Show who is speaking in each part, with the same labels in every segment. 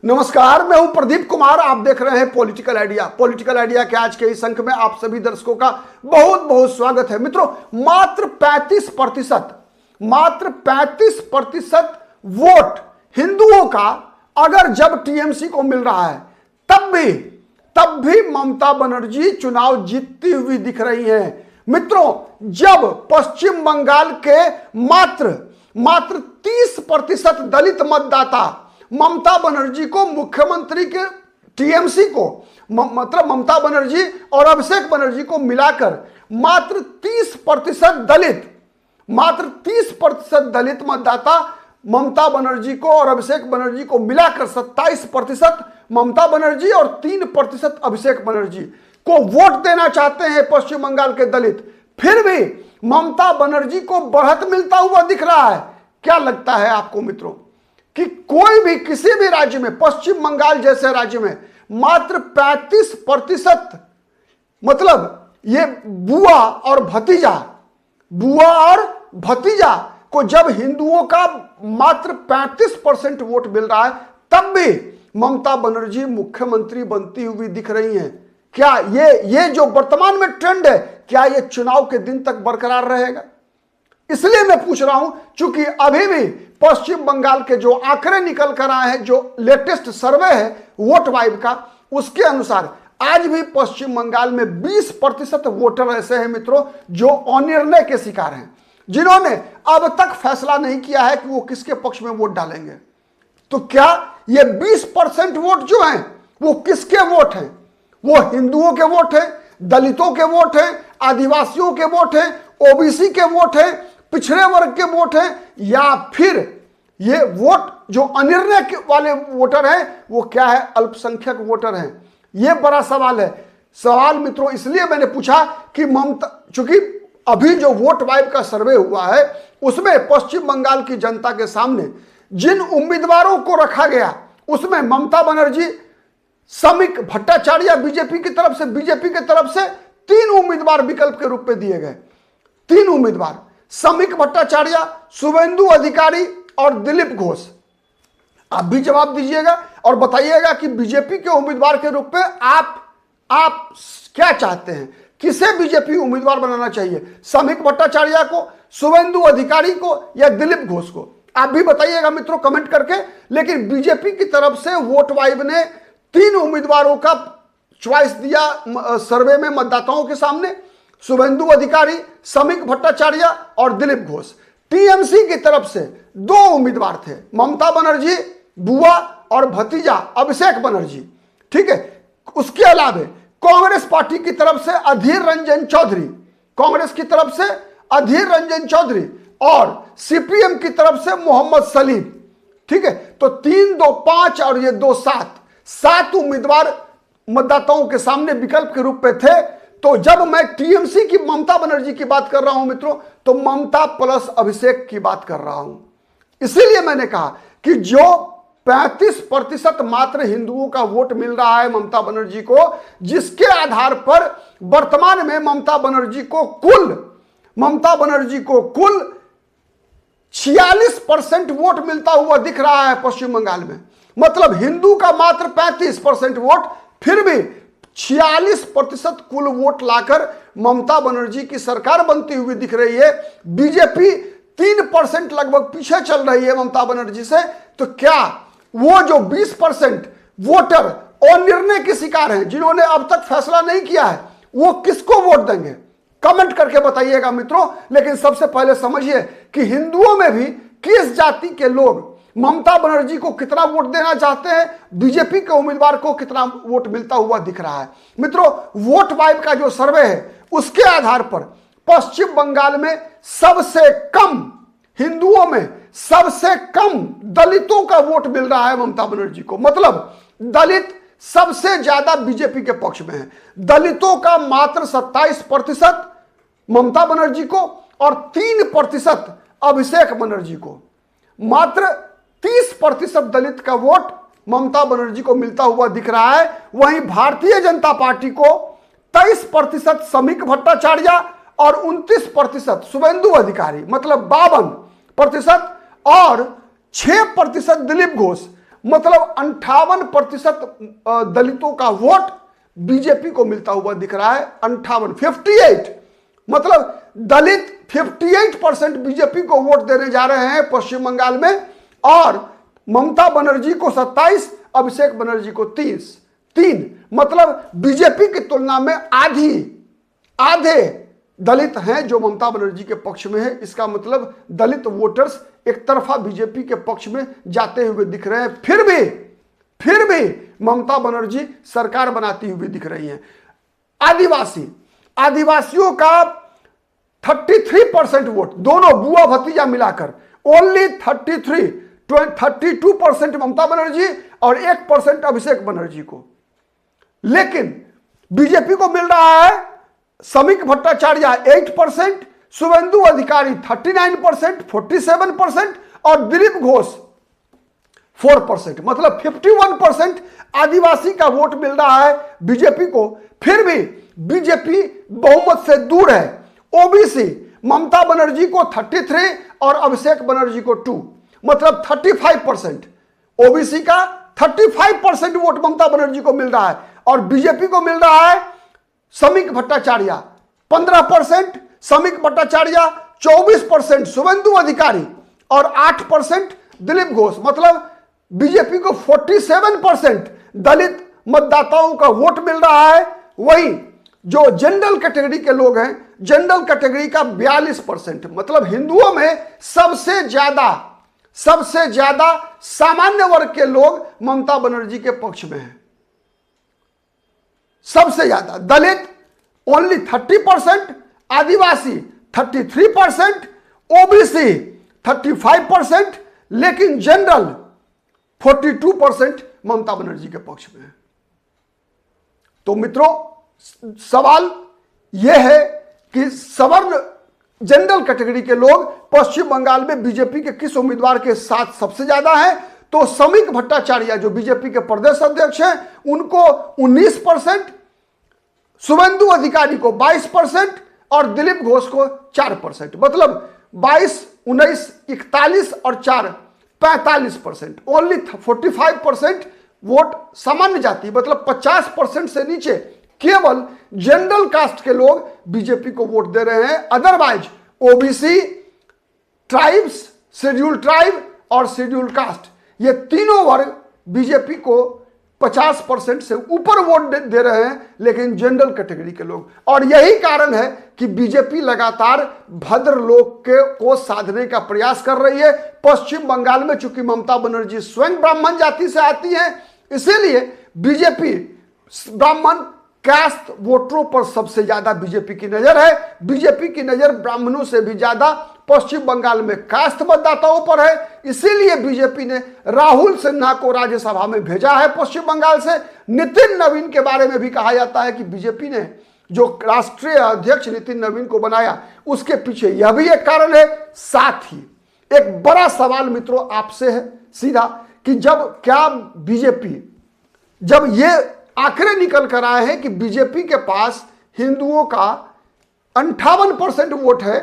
Speaker 1: नमस्कार, मैं हूं प्रदीप कुमार। आप देख रहे हैं पॉलिटिकल आइडिया। पॉलिटिकल आइडिया के आज के इस अंक में आप सभी दर्शकों का बहुत बहुत स्वागत है। मित्रों, मात्र 35% वोट हिंदुओं का अगर जब टीएमसी को मिल रहा है तब भी ममता बनर्जी चुनाव जीतती हुई दिख रही हैं। मित्रों, जब पश्चिम बंगाल के मात्र 30% दलित मतदाता ममता बनर्जी को मुख्यमंत्री के टीएमसी को मतलब ममता बनर्जी और अभिषेक बनर्जी को मिलाकर मात्र 30% दलित मतदाता ममता बनर्जी को और अभिषेक बनर्जी को मिलाकर 27% ममता बनर्जी और 3% अभिषेक बनर्जी को वोट देना चाहते हैं पश्चिम बंगाल के दलित। फिर भी ममता बनर्जी को बढ़त मिलता हुआ दिख रहा है। क्या लगता है आपको मित्रों कि कोई भी किसी भी राज्य में, पश्चिम बंगाल जैसे राज्य में मात्र 35% मतलब ये बुआ और भतीजा को जब हिंदुओं का मात्र 35% वोट मिल रहा है तब भी ममता बनर्जी मुख्यमंत्री बनती हुई दिख रही हैं। क्या ये जो वर्तमान में ट्रेंड है, क्या ये चुनाव के दिन तक बरकरार रहेगा? इसलिए मैं पूछ रहा हूं, क्योंकि अभी भी पश्चिम बंगाल के जो आंकड़े निकल कर आए हैं, जो लेटेस्ट सर्वे है वोट वाइब का, उसके अनुसार आज भी पश्चिम बंगाल में 20% वोटर ऐसे हैं मित्रों जो अनिर्णय के शिकार हैं, जिन्होंने अब तक फैसला नहीं किया है कि वो किसके पक्ष में वोट डालेंगे। तो क्या ये 20% वोट जो हैं वो किसके वोट हैं? वो हिंदुओं के वोट हैं, दलितों के वोट हैं, आदिवासियों के वोट हैं, ओबीसी के वोट हैं, पिछड़े वर्ग के वोट हैं, या फिर ये वोट जो अनिर्णय वाले वोटर हैं वो क्या है, अल्पसंख्यक वोटर हैं? ये बड़ा सवाल है। सवाल मित्रों इसलिए मैंने पूछा कि ममता, चूंकि अभी जो वोट वाइब का सर्वे हुआ है उसमें पश्चिम बंगाल की जनता के सामने जिन उम्मीदवारों को रखा गया उसमें ममता बनर्जी, समीक भट्टाचार्य बीजेपी की तरफ से 3 उम्मीदवार विकल्प के रूप में दिए गए। 3 उम्मीदवार, समीक भट्टाचार्य, शुभेंदु अधिकारी और दिलीप घोष। आप भी जवाब दीजिएगा और बताइएगा कि बीजेपी के उम्मीदवार के रूप में आप क्या चाहते हैं, किसे बीजेपी उम्मीदवार बनाना चाहिए, समीक भट्टाचार्य को, शुभेंदु अधिकारी को या दिलीप घोष को? आप भी बताइएगा मित्रों कमेंट करके। लेकिन बीजेपी की तरफ से वोट वाइब ने 3 उम्मीदवारों का चॉइस दिया सर्वे में मतदाताओं के सामने, शुभेंदु अधिकारी, समीक भट्टाचार्य और दिलीप घोष। टीएमसी की तरफ से 2 उम्मीदवार थे, ममता बनर्जी बुआ और भतीजा अभिषेक बनर्जी। ठीक है, उसके अलावा कांग्रेस पार्टी की तरफ से अधीर रंजन चौधरी और सीपीएम की तरफ से मोहम्मद सलीम। ठीक है, तो 3, 2, 5 और ये 2, 7 उम्मीदवार मतदाताओं के सामने विकल्प के रूप में थे। तो जब मैं टीएमसी की ममता बनर्जी की बात कर रहा हूं मित्रों, तो ममता प्लस अभिषेक की बात कर रहा हूं। इसीलिए मैंने कहा कि जो 35% मात्र हिंदुओं का वोट मिल रहा है ममता बनर्जी को, जिसके आधार पर वर्तमान में ममता बनर्जी को कुल 46% वोट मिलता हुआ दिख रहा है पश्चिम बंगाल में। मतलब हिंदू का मात्र 35% वोट, फिर भी 46% कुल वोट लाकर ममता बनर्जी की सरकार बनती हुई दिख रही है। बीजेपी 3% लगभग पीछे चल रही है ममता बनर्जी से। तो क्या वो जो 20% वोटर अनिर्णय के शिकार हैं, जिन्होंने अब तक फैसला नहीं किया है, वो किसको वोट देंगे? कमेंट करके बताइएगा मित्रों। लेकिन सबसे पहले समझिए कि हिंदुओं में भी किस जाति के लोग ममता बनर्जी को कितना वोट देना चाहते हैं, बीजेपी के उम्मीदवार को कितना वोट मिलता हुआ दिख रहा है। मित्रों, वोट वाइब का जो सर्वे है उसके आधार पर पश्चिम बंगाल में सबसे कम हिंदुओं में सबसे कम दलितों का वोट मिल रहा है ममता बनर्जी को। मतलब दलित सबसे ज्यादा बीजेपी के पक्ष में है। दलितों का मात्र 27% ममता बनर्जी को और 3% अभिषेक बनर्जी को। मात्र 30% दलित का वोट ममता बनर्जी को मिलता हुआ दिख रहा है। वहीं भारतीय जनता पार्टी को 23% समीक भट्टाचार्य और 29% शुभेंदु अधिकारी, मतलब 52% और 6% दिलीप घोष। मतलब 58% दलितों का वोट बीजेपी को मिलता हुआ दिख रहा है। 58 मतलब दलित 58% बीजेपी को वोट देने जा रहे हैं पश्चिम बंगाल में, और ममता बनर्जी को 27, अभिषेक बनर्जी को 3 मतलब बीजेपी की तुलना में आधे दलित हैं जो ममता बनर्जी के पक्ष में है। इसका मतलब दलित वोटर्स एक तरफा बीजेपी के पक्ष में जाते हुए दिख रहे हैं। फिर भी ममता बनर्जी सरकार बनाती हुई दिख रही है। आदिवासियों का 33% वोट, दोनों बुआ भतीजा मिलाकर ओनली 32% ममता बनर्जी और 1% अभिषेक बनर्जी को। लेकिन बीजेपी को मिल रहा है समीक भट्टाचार्य 8%, शुभेंदु अधिकारी 39%, 47% और दिलीप घोष 4%, मतलब 51% आदिवासी का वोट मिल रहा है बीजेपी को। फिर भी बीजेपी बहुमत से दूर है। ओबीसी ममता बनर्जी को 33 और अभिषेक बनर्जी को 2, मतलब 35%। ओबीसी का 35% वोट ममता बनर्जी को मिल रहा है और बीजेपी को मिल रहा है समीक भट्टाचार्य 15%, समीक भट्टाचार्य 24%, शुभेंदु अधिकारी और 8% दिलीप घोष, मतलब बीजेपी को 47% दलित मतदाताओं का वोट मिल रहा है। वहीं जो जनरल कैटेगरी के लोग हैं, जनरल कैटेगरी का 42%, मतलब हिंदुओं में सबसे ज्यादा सामान्य वर्ग के लोग ममता बनर्जी के पक्ष में हैं। सबसे ज्यादा दलित ओनली 30%, आदिवासी 33%, ओबीसी 35%, लेकिन जनरल 42% ममता बनर्जी के पक्ष में है। तो मित्रों, सवाल यह है कि सवर्ण जनरल कैटेगरी के लोग पश्चिम बंगाल में बीजेपी के किस उम्मीदवार के साथ सबसे ज्यादा हैं? तो समीक भट्टाचार्य जो बीजेपी के प्रदेश अध्यक्ष हैं उनको 19%, शुभेंदु अधिकारी को 22% और दिलीप घोष को 4%, मतलब 22, 19, 41 और 4 45%। ओनली 45% वोट सामान्य जाति, मतलब 50% से नीचे केवल जनरल कास्ट के लोग बीजेपी को वोट दे रहे हैं। Otherwise OBC, tribes, schedule tribe और शेड्यूल कास्ट, ये तीनों वर्ग बीजेपी को 50% से ऊपर वोट दे रहे हैं, लेकिन जनरल कैटेगरी के लोग। और यही कारण है कि बीजेपी लगातार भद्र लोग को साधने का प्रयास कर रही है। पश्चिम बंगाल में चूंकि ममता बनर्जी स्वयं ब्राह्मण जाति से आती है, इसीलिए बीजेपी ब्राह्मण कास्ट वोटरों पर सबसे ज्यादा बीजेपी की नजर है। बीजेपी की नजर ब्राह्मणों से भी ज्यादा पश्चिम बंगाल में कास्ट मतदाताओं पर है। इसीलिए बीजेपी ने राहुल सिन्हा को राज्यसभा में भेजा है पश्चिम बंगाल से। नितिन नवीन के बारे में भी कहा जाता है कि बीजेपी ने जो राष्ट्रीय अध्यक्ष नितिन नवीन को बनाया, उसके पीछे यह भी एक कारण है। साथ ही एक बड़ा सवाल मित्रों आपसे है सीधा कि जब ये आंकड़े निकल कर आए हैं कि बीजेपी के पास हिंदुओं का 58% वोट है,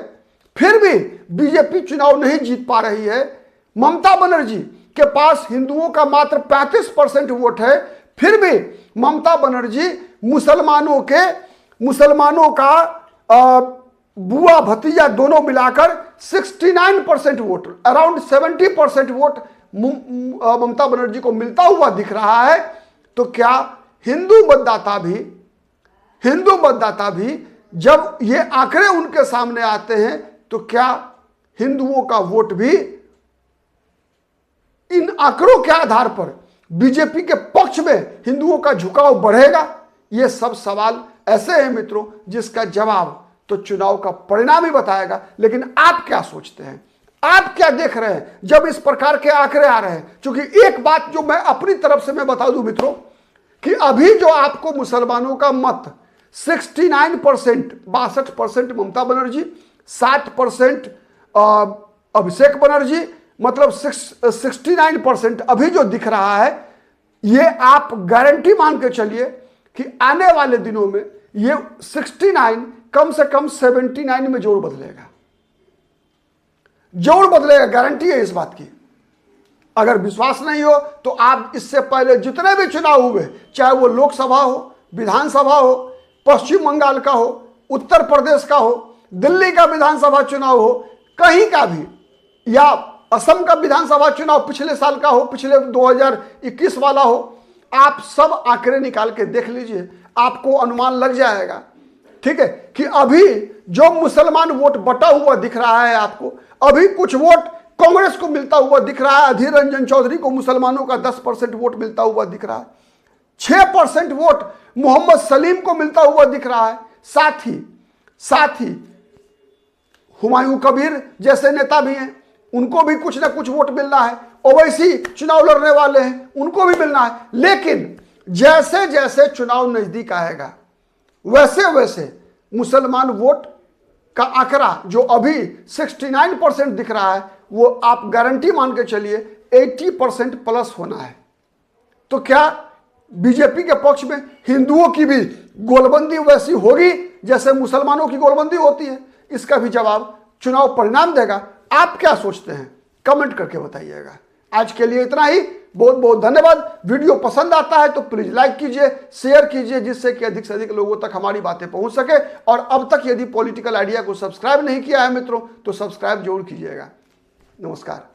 Speaker 1: फिर भी बीजेपी चुनाव नहीं जीत पा रही है। ममता बनर्जी के पास हिंदुओं का मात्र 35% वोट है, फिर भी ममता बनर्जी मुसलमानों का बुआ भतीजा दोनों मिलाकर 69% vote, around 70% vote Mamata Banerjee को मिलता हुआ दिख रहा है। तो क्या हिंदू मतदाता भी जब ये आंकड़े उनके सामने आते हैं, तो क्या हिंदुओं का वोट भी इन आंकड़ों के आधार पर बीजेपी के पक्ष में हिंदुओं का झुकाव बढ़ेगा? ये सब सवाल ऐसे हैं मित्रों जिसका जवाब तो चुनाव का परिणाम ही बताएगा। लेकिन आप क्या सोचते हैं, आप क्या देख रहे हैं जब इस प्रकार के आंकड़े आ रहे हैं? क्योंकि एक बात जो मैं अपनी तरफ से मैं बता दूं मित्रों कि अभी जो आपको मुसलमानों का मत 69%, 62% ममता बनर्जी, 60% अभिषेक बनर्जी, मतलब 69% अभी जो दिख रहा है, ये आप गारंटी मान के चलिए कि आने वाले दिनों में ये 69 कम से कम 79 में जोड़ बदलेगा, गारंटी है इस बात की। अगर विश्वास नहीं हो तो आप इससे पहले जितने भी चुनाव हुए, चाहे वो लोकसभा हो, विधानसभा हो, पश्चिम बंगाल का हो, उत्तर प्रदेश का हो, दिल्ली का विधानसभा चुनाव हो, कहीं का भी, या असम का विधानसभा चुनाव पिछले साल का हो, पिछले 2021 वाला हो, आप सब आंकड़े निकाल के देख लीजिए, आपको अनुमान लग जाएगा, ठीक है, कि अभी जो मुसलमान वोट बटा हुआ दिख रहा है आपको, अभी कुछ वोट कांग्रेस को मिलता हुआ दिख रहा है, अधीर रंजन चौधरी को मुसलमानों का 10% वोट मिलता हुआ दिख रहा है, 6% वोट मोहम्मद सलीम को मिलता हुआ दिख रहा है, साथ ही हुमायूं कबीर जैसे नेता भी हैं, उनको भी कुछ ना कुछ वोट मिलना है, ओवैसी चुनाव लड़ने वाले हैं, उनको भी मिलना है। लेकिन जैसे जैसे चुनाव नजदीक आएगा वैसे वैसे मुसलमान वोट का आंकड़ा जो अभी 69% दिख रहा है, वो आप गारंटी मान के चलिए 80% प्लस होना है। तो क्या बीजेपी के पक्ष में हिंदुओं की भी गोलबंदी वैसी होगी जैसे मुसलमानों की गोलबंदी होती है? इसका भी जवाब चुनाव परिणाम देगा। आप क्या सोचते हैं, कमेंट करके बताइएगा। आज के लिए इतना ही, बहुत बहुत धन्यवाद। वीडियो पसंद आता है तो प्लीज लाइक कीजिए, शेयर कीजिए, जिससे कि अधिक से अधिक लोगों तक हमारी बातें पहुंच सके। और अब तक यदि पॉलिटिकल आइडिया को सब्सक्राइब नहीं किया है मित्रों, तो सब्सक्राइब जरूर कीजिएगा। नमस्कार।